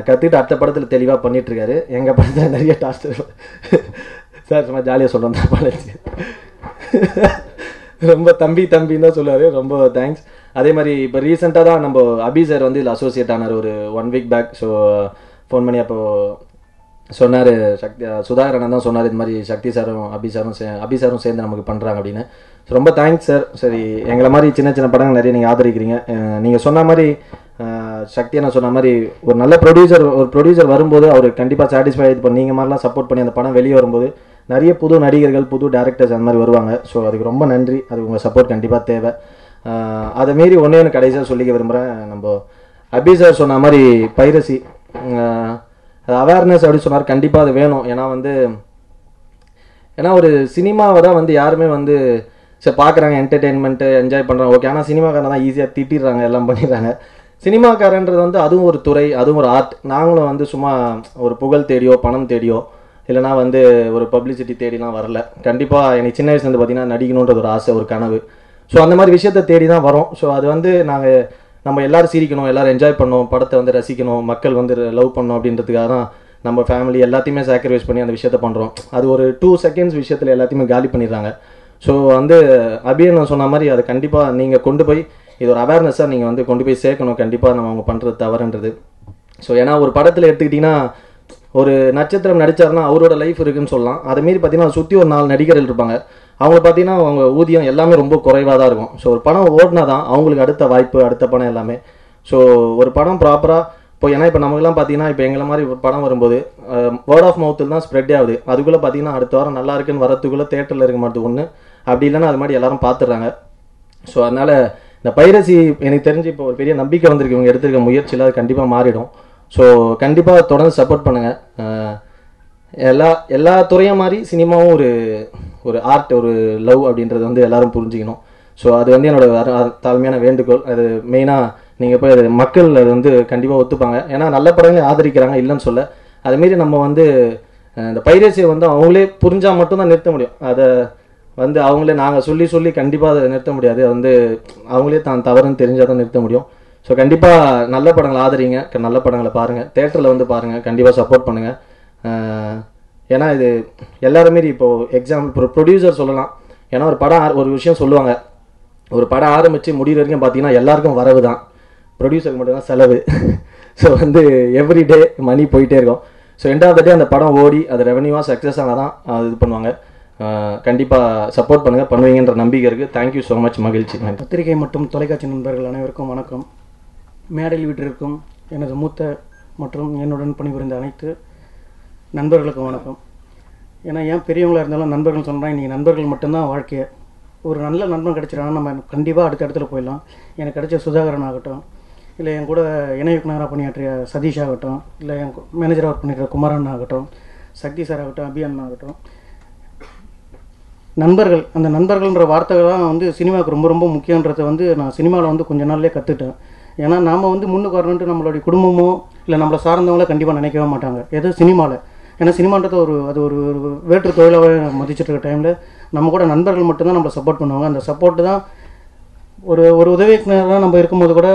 அடுத்த படத்தில் தெளிவாக பண்ணிகிட்ருக்காரு. எங்கள் படத்தில் நிறைய டாஸ்டர் சார் சும்மா ஜாலியாக சொல்கிறோம் தான் பாலாஜி. ரொம்ப தம்பின்னு தான் சொல்லுவார். ரொம்ப தேங்க்ஸ். அதே மாதிரி இப்போ ரீசெண்டாக தான் நம்ம அபி சார் வந்து இதில் அசோசியேட் ஆனார் ஒரு 1 வீக் பேக். ஸோ ஃபோன் பண்ணி அப்போது சொன்னார், சுதாகரன் தான் சொன்னார், இது மாதிரி சக்தி சாரும் அபி சாரும் சேர்ந்து நமக்கு பண்ணுறாங்க அப்படின்னு. ஸோ ரொம்ப தேங்க்ஸ் சார். சரி, எங்களை மாதிரி சின்ன சின்ன படங்கள் நிறைய நீங்கள் ஆதரிக்கிறீங்க. நீங்கள் சொன்ன மாதிரி சக்தி என்ன சொன்ன மாதிரி ஒரு நல்ல ப்ரொடியூசர் வரும்போது அவர் கண்டிப்பாக சாட்டிஸ்ஃபை இப்போ நீங்கள் மாதிரிலாம் சப்போர்ட் பண்ணி அந்த படம் வெளியே வரும்போது நிறைய புது நடிகர்கள் புது டேரக்டர்ஸ் அந்த மாதிரி வருவாங்க. ஸோ அதுக்கு ரொம்ப நன்றி. அது உங்கள் சப்போர்ட் கண்டிப்பாக தேவை. அதை மீறி ஒன்று கடைசியாக சொல்லிக்க விரும்புகிறேன். நம்ம அபி சார் சொன்ன மாதிரி பைரசி அது அவேர்னஸ் அப்படின்னு சொன்னார். கண்டிப்பாக அது வேணும். ஏன்னா ஒரு சினிமாவை தான் வந்து யாருமே வந்து சரி பார்க்குறாங்க, என்டர்டெயின்மெண்ட்டு என்ஜாய் பண்ணுறாங்க, ஓகே. ஆனால் சினிமாக்காரன் தான் ஈஸியாக திட்டிடுறாங்க, எல்லாம் பண்ணிடுறாங்க. சினிமாக்காரன்றது வந்து அதுவும் ஒரு துறை, அதுவும் ஒரு ஆர்ட். நாங்களும் வந்து சும்மா ஒரு புகழ் தேடியோ பணம் தேடியோ இல்லைனா வந்து ஒரு பப்ளிசிட்டி தேடிலாம் வரல. கண்டிப்பாக எனக்கு சின்ன வயசுலேருந்து பார்த்தீங்கன்னா நடிக்கணுன்றது ஒரு ஆசை, ஒரு கனவு. ஸோ அந்த மாதிரி விஷயத்தை தேடி தான் வரோம். ஸோ அது வந்து நம்ம எல்லோரும் சிரிக்கணும், எல்லோரும் என்ஜாய் பண்ணணும், படத்தை வந்து ரசிக்கணும், மக்கள் வந்து லவ் பண்ணணும் அப்படின்றதுக்காக தான் நம்ம ஃபேமிலி எல்லாத்தையுமே சாக்ரிஃபைஸ் பண்ணி அந்த விஷயத்தை பண்ணுறோம். அது ஒரு 2 செகண்ட்ஸ் விஷயத்தில் எல்லாத்தையுமே காலி பண்ணிடுறாங்க. ஸோ வந்து அபியன் சொன்ன மாதிரி அதை கண்டிப்பாக நீங்கள் கொண்டு போய் இது ஒரு அவேர்னஸாக நீங்கள் வந்து கொண்டு போய் சேர்க்கணும். கண்டிப்பாக நம்ம அவங்க பண்ணுறது தவறுன்றது. ஸோ ஏன்னா ஒரு படத்தில் எடுத்துக்கிட்டிங்கன்னா ஒரு நட்சத்திரம் நடித்தாருன்னா அவரோட லைஃப் இருக்குன்னு சொல்லலாம். அதை மாரி பார்த்தீங்கன்னா சுற்றி ஒரு 4 நடிகர்கள் இருப்பாங்க. அவங்க பார்த்தீங்கன்னா அவங்க ஊதியம் எல்லாமே ரொம்ப குறைவாக தான் இருக்கும். ஸோ ஒரு படம் ஓடினா தான் அவங்களுக்கு அடுத்த வாய்ப்பு, அடுத்த படம் எல்லாமே. ஸோ ஒரு படம் ப்ராப்பராக ஏன்னா இப்போ நமக்குலாம் பார்த்தீங்கன்னா இப்போ எங்களை மாதிரி ஒரு படம் வரும்போது வேர்ட் ஆஃப் மவுத்தில் தான் ஸ்ப்ரெட் ஆகுது. அதுக்குள்ளே பார்த்தீங்கன்னா அடுத்த வாரம் நல்லா இருக்குன்னு வரத்துக்குள்ளே தேட்டரில் இருக்க மாட்டேது ஒன்று, அப்படி இல்லைன்னா அது மாதிரி எல்லாரும் பார்த்துடுறாங்க. ஸோ அதனால் இந்த பைரசி எனக்கு தெரிஞ்சு இப்போ ஒரு பெரிய நம்பிக்கை வந்திருக்கு. இவங்க எடுத்துருக்க முயற்சியில் அது கண்டிப்பாக மாறிடும். ஸோ கண்டிப்பாக தொடர்ந்து சப்போர்ட் பண்ணுங்கள். எல்லா துறையும் மாதிரி சினிமாவும் ஒரு ஆர்ட், ஒரு லவ் அப்படின்றது வந்து எல்லாரும் புரிஞ்சுக்கணும். ஸோ அது வந்து என்னோட தாழ்மையான வேண்டுகோள். அது மெயினாக நீங்கள் போய் அது மக்கள் அது வந்து கண்டிப்பாக ஒத்துப்பாங்க. ஏன்னா நல்ல படங்களே ஆதரிக்கிறாங்க, இல்லைன்னு சொல்ல. அதுமாரி நம்ம வந்து இந்த பைரசியை வந்து அவங்களே புரிஞ்சால் மட்டும்தான் நிறுத்த முடியும். அதை வந்து அவங்களே நாங்கள் சொல்லி கண்டிப்பாக அதை நிறுத்த முடியாது. அது வந்து அவங்களே தான் தவறுன்னு தெரிஞ்சால் தான் நிறுத்த முடியும். ஸோ கண்டிப்பாக நல்ல படங்களை ஆதரிங்க, நல்ல படங்களை பாருங்கள், தேட்டரில் வந்து பாருங்கள், கண்டிப்பாக சப்போர்ட் பண்ணுங்கள். ஏன்னா இது எல்லாருமே இப்போது எக்ஸாம்பிள் ஒரு ப்ரொடியூசர் சொல்லலாம். ஏன்னா ஒரு விஷயம் சொல்லுவாங்க, ஒரு படம் ஆரம்பித்து முடிகிற வரைக்கும் பார்த்தீங்கன்னா எல்லாருக்கும் வரவு தான், ப்ரொடியூசருக்கு மட்டும்தான் செலவு. ஸோ வந்து எவ்ரிடே மணி போயிட்டே இருக்கும். ஸோ எண்ட் ஆஃப் த டே அந்த படம் ஓடி அது ரெவன்யூவாக சக்ஸஸ் ஆனால் தான் அது இது பண்ணுவாங்க. கண்டிப்பாக சப்போர்ட் பண்ணுவீங்கன்ற நம்பிக்கை இருக்குது. Thank you so much. மகிழ்ச்சி. பத்திரிகை மற்றும் தொலைக்காட்சி நண்பர்கள் அனைவருக்கும் வணக்கம். மேடையில் வீட்டிற்கும் எனது மூத்த மற்றும் என்னுடன் பணிபுரிந்த அனைத்து நண்பர்களுக்கும் வணக்கம். ஏன்னா ஏன் பெரியவங்களாக இருந்தாலும் நண்பர்கள் சொல்கிறேன், இன்றைக்கி நண்பர்கள் மட்டும்தான் வாழ்க்கையை. ஒரு நல்ல நண்பன் கிடைச்சிட்டாங்கன்னா நம்ம கண்டிப்பாக அடுத்த இடத்துல போயிடலாம். எனக்கு கிடைச்ச சுதாகரன் ஆகட்டும், இல்லை என் கூட இணை இயக்குனராக பணியாற்றிய சதீஷ் ஆகட்டும், இல்லை என் மேனேஜராக ஒர்க் பண்ணிக்கிற குமாரன் ஆகட்டும், சக்தி சார் ஆகட்டும், அபியான் ஆகட்டும், நண்பர்கள். அந்த நண்பர்கள்ன்ற வார்த்தைகள்லாம் வந்து சினிமாவுக்கு ரொம்ப ரொம்ப முக்கியன்றதை வந்து நான் சினிமாவில் வந்து கொஞ்ச நாள்லேயே கற்றுட்டேன். ஏன்னா நாம் வந்து முன்னுக்கு வரணுன்ட்டு நம்மளுடைய குடும்பமோ இல்லை நம்மளை சார்ந்தவங்கள கண்டிப்பாக நினைக்கவே மாட்டாங்க, ஏதோ சினிமாவில். ஏன்னா சினிமான்றது அது ஒரு வேற்று தொழிலாகவே மதிச்சுட்டு இருக்க டைமில் நம்ம கூட நண்பர்கள் மட்டும்தான் நம்மளை சப்போர்ட் பண்ணுவாங்க. அந்த சப்போர்ட்டு தான் ஒரு உதவியாளராக நம்ம இருக்கும்போது கூட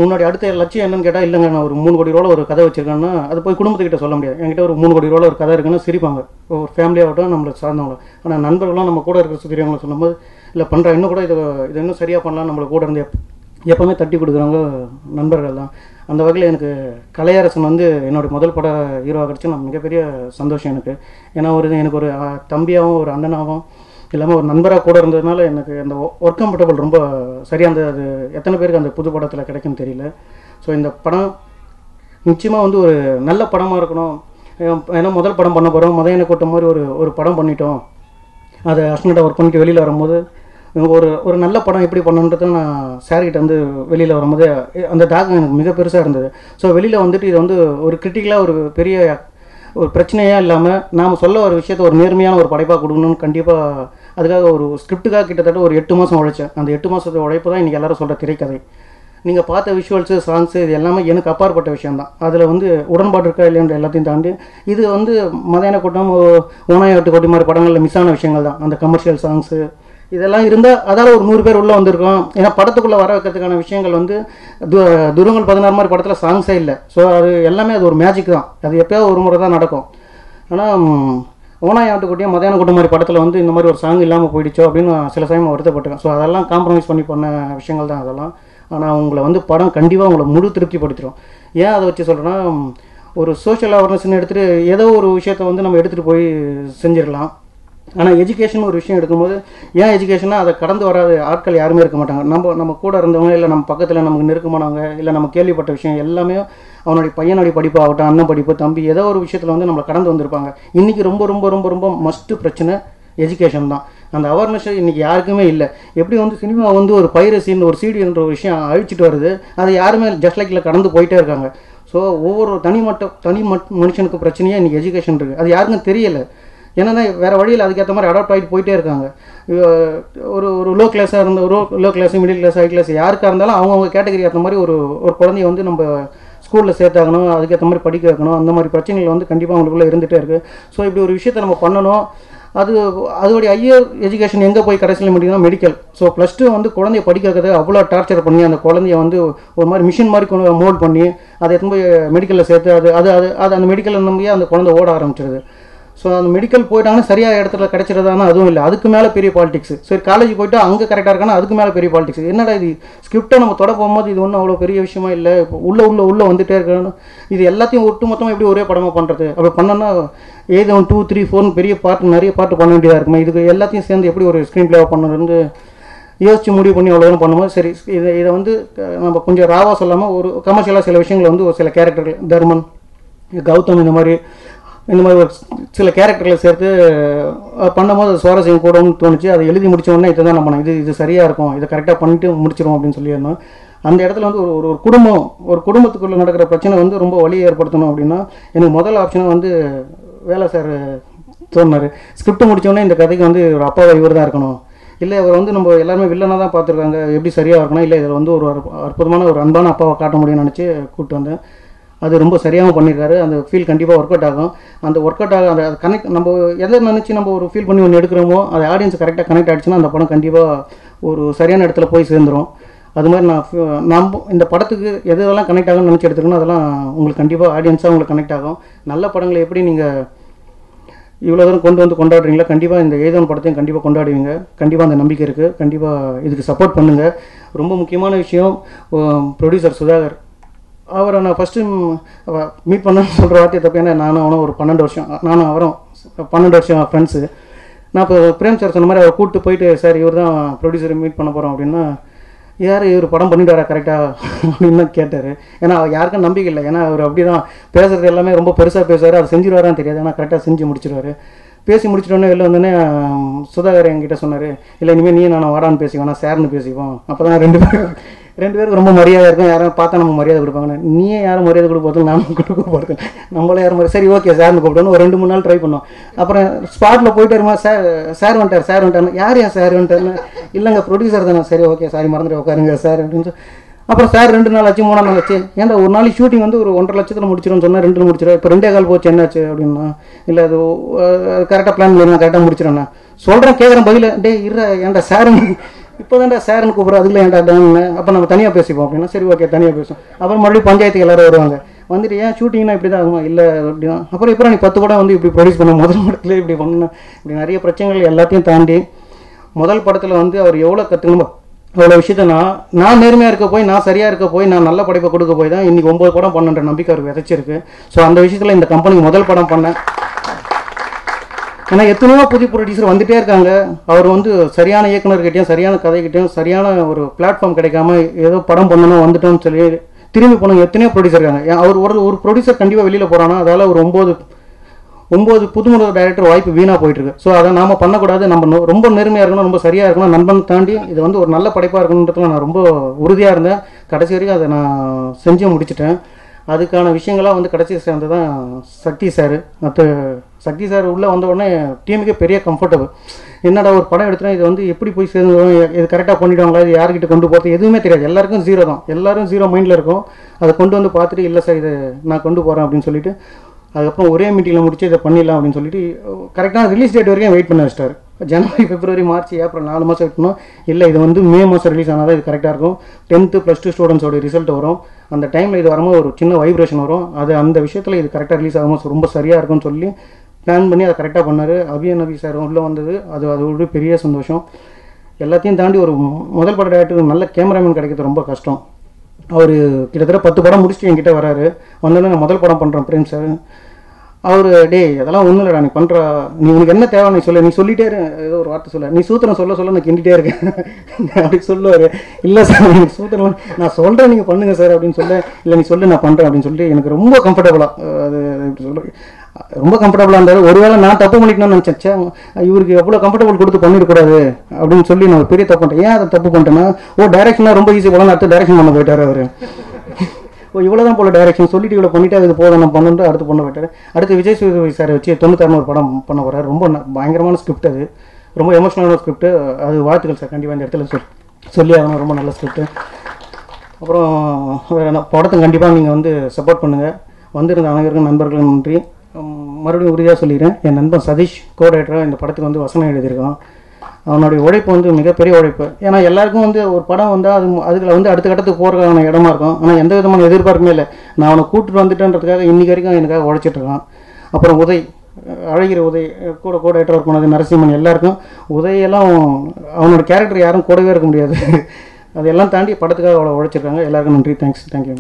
உன்னுடைய அடுத்த லட்சியம் என்னன்னு கேட்டால், இல்லைங்க நான் ஒரு 3 கோடி ரூபாவில் ஒரு கதை வச்சுருக்கேன்னா அது போய் குடும்பத்துக்கிட்ட சொல்ல முடியாது. என்கிட்ட ஒரு 3 கோடி ரூபாவில் ஒரு கதை இருக்குன்னா சிரிப்பாங்க, ஒரு ஃபேமிலியாகட்டும் நம்மளை சார்ந்தவங்க. ஆனால் நண்பர்களும் நம்ம கூட இருக்கிற சுற்றியவங்களை சொல்லும்போது, இல்லை பண்ணுறேன் இன்னும் கூட இதை இன்னும் சரியாக பண்ணலாம், நம்மளை கூட இருந்து எப்போவுமே தட்டி கொடுக்குறவங்க நண்பர்கள் தான். அந்த வகையில் எனக்கு கலையரசன் வந்து என்னோடய முதல் பட ஹீரோவாக கிடச்சி நான் மிகப்பெரிய சந்தோஷம் எனக்கு. ஏன்னா எனக்கு ஒரு தம்பியாகவும் ஒரு அண்ணனாகவும் இல்லாமல் ஒரு நண்பராக கூட இருந்ததுனால எனக்கு அந்த ஒர்க் கம்ஃபர்டபுள் ரொம்ப சரியாக அது எத்தனை பேருக்கு அந்த புது படத்தில் கிடைக்குன்னு தெரியல. ஸோ இந்த படம் நிச்சயமாக வந்து ஒரு நல்ல படமாக இருக்கணும். ஏன்னா முதல் படம் பண்ண போகிறோம், மதையனை கூட்டம் மாதிரி ஒரு படம் பண்ணிட்டோம். அதை அஸ்னட்டாக ஒர்க் பண்ணிட்டு வெளியில் வரும்போது ஒரு நல்ல படம் எப்படி பண்ணணுன்றதை நான் சார்கிட்ட வந்து வெளியில் வரும்போது அந்த தாக்கம் எனக்கு மிக பெருசாக இருந்தது. ஸோ வெளியில் வந்துட்டு இது வந்து ஒரு கிரிட்டிக்கலாக ஒரு பெரிய ஒரு பிரச்சனையாக இல்லாமல் நாம் சொல்ல ஒரு விஷயத்தை ஒரு நேர்மையான ஒரு படைப்பாக கொடுக்கணும்னு கண்டிப்பாக அதுக்காக ஒரு ஸ்கிரிப்டுக்காக கிட்டத்தட்ட ஒரு 8 மாதம் உழைச்சேன். அந்த 8 மாதத்து உழைப்பு தான் இன்றைக்கி எல்லோரும் சொல்கிற திரைக்கதை. நீங்கள் பார்த்த விஷுவல்ஸு, சாங்ஸு, இது எல்லாமே எனக்கு அப்பாற்பட்ட விஷயந்தான். அதில் வந்து உடன்பாடு இருக்கா இல்லைன்ற எல்லாத்தையும் தாண்டி இது வந்து மதையான கூட்டம், ஓனாயாட்டு கோட்டி மாதிரி படங்களில் மிஸ் ஆன விஷயங்கள் தான். அந்த கமர்ஷியல் சாங்ஸு இதெல்லாம் இருந்தால் அதால் ஒரு 100 பேர் உள்ளே வந்திருக்கோம். ஏன்னா படத்துக்குள்ளே வர வைக்கிறதுக்கான விஷயங்கள் வந்து துருவங்கள் 16 மாதிரி படத்தில் சாங்ஸே இல்லை. ஸோ அது எல்லாமே அது ஒரு மேஜிக் தான். அது எப்போயாவது ஒரு முறை தான் நடக்கும். ஆனால் ஓனாய் ஆட்டுக்குட்டியும் மதியான கூட்டம் மாதிரி படத்தில் வந்து இந்த மாதிரி ஒரு சாங் இல்லாமல் போயிடுச்சோ அப்படின்னு சில சமயம் வருத்தப்பட்டிருக்கேன். ஸோ அதெல்லாம் காம்ப்ரமைஸ் பண்ண விஷயங்கள் தான் அதெல்லாம். ஆனால் உங்களை வந்து படம் கண்டிப்பாக உங்களை முழு திருப்திப்படுத்திடும். ஏன் அதை வச்சு சொல்கிறேன்னா, ஒரு சோஷியல் அவேர்னஸ்ன்னு எடுத்துகிட்டு ஏதோ ஒரு விஷயத்தை வந்து நம்ம எடுத்துகிட்டு போய் செஞ்சிடலாம். ஆனால் எஜுகேஷன் ஒரு விஷயம் எடுக்கும்போது, ஏன் எஜுகேஷனாக அதை கடந்து வராத ஆட்கள் யாருமே இருக்க மாட்டாங்க. நம்ம கூட இருந்தவங்க, இல்லை நம்ம பக்கத்தில் நமக்கு நெருக்கமானவங்க, இல்லை நம்ம கேள்விப்பட்ட விஷயம் எல்லாமே அவனுடைய பையனுடைய படிப்பு ஆகட்டும், அண்ணன் படிப்பு, தம்பி, ஏதோ ஒரு விஷயத்தில் வந்து நம்மளை கடந்து வந்திருப்பாங்க. இன்றைக்கி ரொம்ப ரொம்ப ரொம்ப ரொம்ப மஸ்ட்டு பிரச்சனை எஜுகேஷன் தான். அந்த அவேர்னஸ் இன்றைக்கி யாருக்குமே இல்லை. எப்படி வந்து சினிமா வந்து ஒரு பைரசின்னு ஒரு சிடின்ற ஒரு விஷயம் அழிச்சிட்டு வருது, அதை யாருமே ஜஸ்ட் லைக்கில் கடந்து போயிட்டே இருக்காங்க. ஸோ ஒவ்வொரு தனி மனுஷனுக்கு பிரச்சனையாக இன்றைக்கி எஜுகேஷன் இருக்குது. அது யாருக்கும் தெரியலை. ஏன்னா வேறு வழியில் அதுக்கேற்ற மாதிரி அடாப்ட் ஆகிட்டு போயிட்டே இருக்காங்க. ஒரு லோ கிளாஸாக இருந்த low class, middle class, high class யாருக்காக இருந்தாலும் அவங்கவுங்க கேட்டகரி ஏற்ற மாதிரி ஒரு குழந்தைய வந்து நம்ம ஸ்கூலில் சேர்த்தாகணும், அதுக்கேற்ற மாதிரி படிக்க வைக்கணும். அந்த மாதிரி பிரச்சனைகள் வந்து கண்டிப்பாக அவங்களுக்குள்ளே இருந்துகிட்டே இருக்குது. ஸோ இப்படி ஒரு விஷயத்தை நம்ம பண்ணணும். அதோடைய ஹையர் எஜுகேஷன் எங்கே போய் கடைசியில் முடியும்னா மெடிக்கல். ஸோ +2 வந்து குழந்தைய படிக்க வைக்கிறது அவ்வளோ டார்ச்சர் பண்ணி அந்த குழந்தைய வந்து ஒரு மாதிரி மிஷின் மாதிரி மோல்ட் பண்ணி அதை எடுத்து போய் மெடிக்கலில் சேர்த்து அது அந்த மெடிக்கலை நம்பியே அந்த குழந்தை ஓட ஆரம்பிச்சிருது. ஸோ அந்த மெடிக்கல் போயிட்டாங்கன்னா சரியாக இடத்துல கிடைச்சிருதானா அதுவும் இல்லை, அதுக்கு மேலே பெரிய பாலிடிக்ஸ். சரி காலேஜ் போய்ட்டு அங்கே கரெக்டாக இருக்கானா அதுக்கு மேலே பெரிய பாலிடிக்ஸ். என்னடா இது ஸ்கிரிப்டை நம்ம தொட போகும்போது இது ஒன்றும் அவ்வளோ பெரிய விஷயமா இல்லை, இப்போ உள்ளே வந்துகிட்டே இருக்கணும். இது எல்லாத்தையும் ஒட்டு மொத்தமாக எப்படி ஒரே படமாக பண்ணுறது? அப்படி பண்ணோன்னா 1, 2, 3, 4 பெரிய நிறைய பாட்டு பண்ண வேண்டியதாக இருக்குமா? இதுக்கு எல்லாத்தையும் சேர்ந்து எப்படி ஒரு ஸ்க்ரீன் பிளேவாக பண்ணுறது யோசித்து முடிவு பண்ணி அவ்வளோதான் பண்ணும்போது, சரி இதை வந்து நம்ம கொஞ்சம் ராவாக சொல்லாமல் ஒரு கமர்ஷியலாக சில விஷயங்கள் வந்து ஒரு சில கேரக்டர்கள், தர்மன், கௌதம், இந்த மாதிரி ஒரு சில கேரக்டர்களை சேர்த்து பண்ணும்போது அது சுவாரஸ்யம் கூடன்னு தோணுச்சு. அதை எழுதி முடிச்ச உடனே இதை தான் நம்ம இது சரியாக இருக்கும், இதை கரெக்டாக பண்ணிட்டு முடிச்சிடும் அப்படின்னு சொல்லியிருந்தோம். அந்த இடத்துல வந்து ஒரு குடும்பத்துக்குள்ளே நடக்கிற பிரச்சனை வந்து ரொம்ப வலியை ஏற்படுத்தணும் அப்படின்னா எனக்கு முதல் ஆப்ஷனாக வந்து வேலை சார் தோணுனார். ஸ்கிரிப்ட் முடித்தோடனே இந்த கதைக்கு வந்து ஒரு அப்பாவை இவர் தான் இருக்கணும், இல்லை இவர் வந்து நம்ம எல்லாருமே வில்லனாக தான் பார்த்துருக்காங்க, எப்படி சரியாக இருக்கணும், இல்லை இதில் வந்து ஒரு அற்புதமான ஒரு அன்பான அப்பாவை காட்ட முடியும்னு நினச்சி கூப்பிட்டு வந்தேன். அது ரொம்ப சரியாகவும் பண்ணியிருக்காரு. அந்த ஃபீல் கண்டிப்பாக ஒர்க் அவுட் ஆகும். அந்த ஒர்க் அவுட் ஆகும், அந்த கனெக்ட் நம்ம எதை நினச்சி நம்ம ஒரு ஃபீல் பண்ணி ஒன்று எடுக்கிறோமோ அது ஆடியன்ஸ் கரெக்டாக கனெக்ட் ஆகிடுச்சுன்னா அந்த படம் கண்டிப்பாக ஒரு சரியான இடத்துல போய் சேர்ந்துடும். அது மாதிரி நம்ம இந்த படத்துக்கு எதெல்லாம் கனெக்ட் ஆகும்னு நினச்சி எடுத்துக்கணும், அதெல்லாம் உங்களுக்கு கண்டிப்பாக ஆடியன்ஸாக உங்களுக்கு கனெக்ட் ஆகும். நல்ல படங்களை எப்படி நீங்கள் இவ்வளோ தூரம் கொண்டாடுறீங்களா, கண்டிப்பாக இந்த ஏதோன் படத்தையும் கண்டிப்பாக கொண்டாடுவீங்க. கண்டிப்பாக அந்த நம்பிக்கை இருக்குது. கண்டிப்பாக இதுக்கு சப்போர்ட் பண்ணுங்கள். ரொம்ப முக்கியமான விஷயம், ப்ரொடியூசர் சுதாகர், அவரை நான் ஃபஸ்ட்டு மீட் பண்ணணும்னு சொல்கிற வார்த்தையை தப்பு. ஏன்னா நானும் அவனும் ஒரு 12 வருஷம், நானும் அவரும் 12 வருஷம் ஃப்ரெண்ட்ஸு. நான் இப்போ பிரேம் சார் சொன்ன மாதிரி அவரை கூப்பிட்டு போயிட்டு, சார் இவர் தான் ப்ரொடியூசரை மீட் பண்ண போகிறோம் அப்படின்னா, யார் இவர் படம் பண்ணிவிட்டாரா கரெக்டாக அப்படின்னு தான் கேட்டார். ஏன்னா அவர் யாருக்கும் நம்பிக்கை இல்லை. ஏன்னா அவர் அப்படி தான் பேசுகிறது எல்லாமே ரொம்ப பெருசாக பேசுவார், அதை செஞ்சுருவாரான்னு தெரியாது, ஆனால் கரெக்டாக செஞ்சு முடிச்சிருவார். பேசி முடிச்சிட்டோன்னே வெளில வந்தோடனே சுதாகர் என்கிட்ட சொன்னார், இல்லை இனிமேல் நீ நான் வாடான்னு பேசிக்கோனா சார்னு பேசிப்போம், அப்போ தான் ரெண்டு பேருக்கு ரொம்ப மரியாதை இருக்கும், யாரும் பார்த்தா நம்ம மரியாதை கொடுப்பாங்க. நீயே யாரும் மரியாதை கொடுப்போம், நானும் கொடுக்க போகிறேன், நம்மளே யாரும் சரி ஓகே சார்னு கூப்பிட்டோன்னு ஒரு 2-3 நாள் ட்ரை பண்ணோம். அப்புறம் ஸ்பாட்டில் போயிட்டு வருமா சார் வந்துட்டார் யார் சார் வந்துட்டார்னு, இல்லைங்க ப்ரொடியூசர் தானே, சரி ஓகே சாரி மறந்துட்டு உட்காருங்க சார் அப்படின்னு. அப்புறம் சார் 2 நாள் ஆச்சு 3 நாள் ஆச்சு, ஏன்டா ஒரு நாளைக்கு ஷூட்டிங் வந்து ஒரு 1.5 லட்சத்தில் முடிச்சிடும்னு சொன்னால் 2 முடிச்சிடும், இப்போ 2.25 போச்சு என்னாச்சு அப்படின்னா, இல்லை அது கரெக்டாக பிளான் பண்ணி நான் கரெக்டாக முடிச்சிடண்ணா சொல்கிறேன், கேட்குறேன் பதில், டே இருற ஏன்டா சார் இப்போ தான்டா சார்னு கூப்பிட்றோம், அதுக்குள்ள ஏன்டா டான்னு, அப்போ நம்ம தனியாக பேசிப்போம் அப்படின்னா, சரி ஓகே தனியாக பேசுவோம். அப்புறம் மறுபடியும் பஞ்சாயத்துக்கு எல்லாரும் வருவாங்க, வந்துட்டு ஏன் ஷூட்டிங்னா இப்படி தான் ஆகுமா, இல்லை அப்படின்னா, அப்புறம் இப்போ நீ 10 படம் வந்து இப்படி ப்ரொடியூஸ் பண்ண, முதல் படத்துல இப்படி பண்ணணும், இப்படி நிறைய பிரச்சனைகள் எல்லாத்தையும் தாண்டி முதல் படத்தில் வந்து அவர் எவ்வளோ கற்றுக்கணுமோ அவ்வளோ விஷயத்த நான் நேர்மையாக இருக்க போய், நான் சரியாக இருக்க போய், நான் நல்ல படைப்பை கொடுக்க போய் தான் இன்றைக்கி 9 படம் பண்ணுன்ற நம்பிக்கை அவருக்கு விதைச்சிருக்கு. ஸோ அந்த விஷயத்தில் இந்த கம்பெனிக்கு முதல் படம் பண்ணேன். ஏன்னா எத்தனையோ புதிய ப்ரொடியூசர் வந்துகிட்டே இருக்காங்க, அவர் வந்து சரியான இயக்குனர்கிட்டையும் சரியான கதைகிட்டையும் சரியான ஒரு பிளாட்ஃபார்ம் கிடைக்காம ஏதோ படம் பண்ணணும் வந்துட்டோம்னு சொல்லி திரும்பி போனவங்க எத்தனையோ ப்ரொடியூசர் இருக்காங்க. அவர் ஒரு ப்ரொடியூசர் கண்டிப்பாக வெளியில் போகிறான்னா அதால் ஒரு 9 புதுமுறை டைரக்டர் வாய்ப்பு வீணாக போயிட்டுருக்கு. ஸோ அதை நாம் பண்ணக்கூடாது, நம்ம ரொம்ப நேர்மையாக இருக்கணும், ரொம்ப சரியாக இருக்கணும், நண்பன் தாண்டி இது வந்து ஒரு நல்ல படைப்பாக இருக்கணுன்றதுல நான் ரொம்ப உறுதியாக இருந்தேன். கடைசி வரைக்கும் அதை நான் செஞ்சு முடிச்சிட்டேன். அதுக்கான விஷயங்களாக வந்து கடைசி சேர்ந்து தான் சக்தி சார். மற்ற சக்தி சார் உள்ளே வந்த உடனே டீமுக்கே பெரிய கம்ஃபர்டபுள். என்னடா ஒரு படம் எடுத்துனா இது வந்து எப்படி போய் சேர்ந்துடும், இது கரெக்டாக பண்ணிவிடுவாங்களா, இது யார்கிட்ட கொண்டு போகிறது எதுவுமே தெரியாது, எல்லாருக்கும் ஜீரோ தான், எல்லாரும் ஜீரோ மைண்டில் இருக்கும். அதை கொண்டு வந்து பார்த்துட்டு இல்லை சார் இது நான் கொண்டு போகிறேன் அப்படின்னு சொல்லிட்டு அதுக்கப்புறம் ஒரே மீட்டிங்கில் முடிச்சு இதை பண்ணிடலாம் அப்படின்னு சொல்லிட்டு கரெக்டாக ரிலீஸ் டேட் வரைக்கும் வெயிட் பண்ண வச்சிட்டார். ஜனவரி, பிப்ரவரி, மார்ச், ஏப்ரல் 4 மாதம் வெயிட் பண்ணோம். இல்லை இது வந்து மே மாதம் ரிலீஸ் ஆனால் தான் இது கரெக்டாக இருக்கும். 10th +2 ஸ்டூடெண்ட்ஸோட ரிசல்ட் வரும், அந்த டைமில் இது வரும்போது ஒரு சின்ன வைப்ரேஷன் வரும், அது அந்த விஷயத்தில் இது கரெக்டாக ரிலீஸ் ஆகும்போது ரொம்ப சரியாக இருக்கும்னு சொல்லி பிளான் பண்ணி அதை கரெக்டாக பண்ணார். நபி சார் உள்ளே வந்தது அது ஒரு பெரிய சந்தோஷம். எல்லாத்தையும் தாண்டி ஒரு முதல் பட டேரக்டருக்கு நல்ல கேமராமேன் கிடைக்கிறது ரொம்ப கஷ்டம். அவர் கிட்டத்தட்ட 10 படம் முடிச்சுட்டு என்கிட்ட வராரு. வந்தோடனே நான் முதல் படம் பண்ணுறேன் பிரேம் சார். அவர் டே அதெல்லாம் ஒன்றும் இல்லைடா, நீ பண்ணுற நீ உனக்கு என்ன தேவை நீ சொல்லு, நீ சொல்லிட்டே ஏதோ ஒரு வார்த்தை சொல்ல, நீ சூத்திரம் சொல்ல நான் கிண்டிகிட்டே இருக்கேன் அப்படி சொல்லுவார். இல்லை சார் நீங்கள் சூத்திரம் நான் சொல்கிறேன் நீங்கள் பண்ணுங்க சார் அப்படின்னு சொல்ல, இல்லை நீ சொல்லு நான் பண்ணுறேன் அப்படின்னு சொல்லிட்டு எனக்கு ரொம்ப கம்ஃபர்டபுளாக அது இப்படி சொல்ல ரொம்ப கம்ஃபர்டபுளாக இருந்தார். ஒருவேளை நான் தப்பு பண்ணிக்கணும்னு நினச்சேன், இவருக்கு எவ்வளோ கம்ஃபர்டபுள் கொடுத்து பண்ணிடக்கூடாது அப்படின்னு சொல்லி நான் ஒரு பெரிய தப்பு பண்ணிட்டேன். ஏன் அதை தப்பு பண்ணிட்டேன்னா, டைரக்ஷனாக ரொம்ப ஈஸி போல அடுத்து டைரக்ஷன் பண்ண போயிட்டார் அவர். இவ்வளோ தான் போல டைரக்ஷன் சொல்லிட்டு இவ்வளோ பண்ணிவிட்டு அதுக்கு போதும் நான் பண்ணிட்டு அடுத்து பண்ண போயிட்டார். அடுத்து விஜய் சேதுபதி சாரை வச்சு 96 ஒரு படம் பண்ண போகிறார். ரொம்ப பயங்கரமான ஸ்கிரிப்ட், அது ரொம்ப எமோஷனலான ஸ்கிரிப்ட். அது வாழ்த்துக்கள் சார், கண்டிப்பாக இந்த இடத்துல சொல்லி ஆகணும், ரொம்ப நல்ல ஸ்கிரிப்ட். அப்புறம் படத்தை கண்டிப்பாக நீங்கள் வந்து சப்போர்ட் பண்ணுங்கள். வந்திருந்த அனைவருக்கும் நண்பர்களுக்கு நன்றி. மறுபடியும் உறுதியாக சொல்லிடுறேன், என் நண்பன் சதீஷ் கோ-ரைட்டராக இந்த படத்துக்கு வந்து வசனம் எழுதியிருக்கான். அவனுடைய உழைப்பு வந்து மிகப்பெரிய உழைப்பு. ஏன்னா எல்லாருக்கும் வந்து ஒரு படம் வந்தால் அதுல வந்து அடுத்த கட்டத்துக்கு போகிறதுக்கான இடமா இருக்கும். ஆனால் எந்த விதமான எதிர்பார்ப்புமே இல்லை. நான் அவனை கூப்பிட்டு வந்துட்டேன்றதுக்காக இன்னைக்கு வரைக்கும் எனக்காக உழைச்சிட்டு இருக்கான். அப்புறம் உதய், அழகிற உதய் கோ-ரைட்டர் ஒர்க் பண்ணது நரசிம்மன், எல்லாருக்கும் உதயெல்லாம் அவனோட கேரக்டர் யாரும் கூடவே இருக்க முடியாது. அதெல்லாம் தாண்டி படத்துக்காக அவ்வளோ உழைச்சிருக்காங்க. எல்லாருக்கும் நன்றி, தேங்க்யூ.